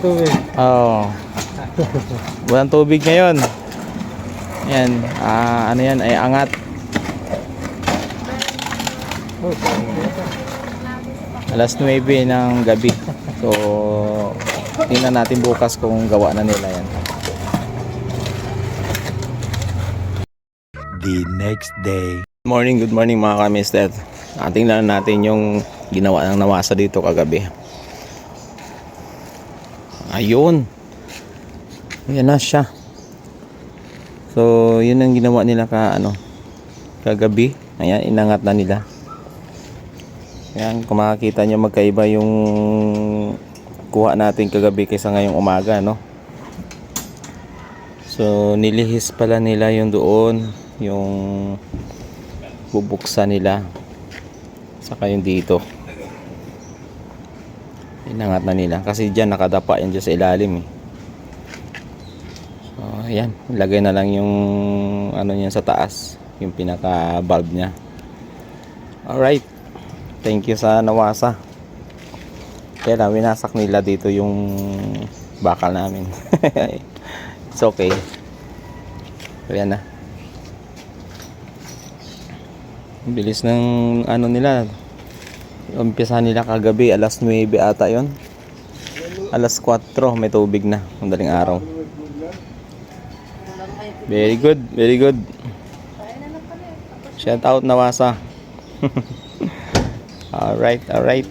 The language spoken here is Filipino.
tubig. Oo. Walang tubig ngayon. Yan. Ano yan? Ay angat. Oh, Alas 9 ng gabi. So, tingnan natin bukas kung gawa na nila yan. The next day. Good morning mga kamister. Tingnan natin yung ginawa ng nawasa dito kagabi. Ayun. Yan na siya. So, yun ang ginawa nila kagabi. Ayan, inangat na nila. Ayan, kung makikita nyo magkaiba yung kuha natin kagabi kaysa ngayong umaga, no? So, nilihis pala nila yung doon, yung bubuksan nila. Saka yung dito. Inangat na nila. Kasi dyan, nakadapa yan dyan sa ilalim, eh. So, ayan. Ilagay na lang yung ano yan sa taas. Yung pinaka valve nya. Alright. Thank you sa nawasa. Kaya lang, winasak nila dito yung bakal namin. It's okay. So, yan na. Bilis ng ano nila. Umpisa nila kagabi, alas 9 ata yon. Alas 4 may tubig na. Madaling araw. Very good, very good. Shout out nawasa. Alright, alright.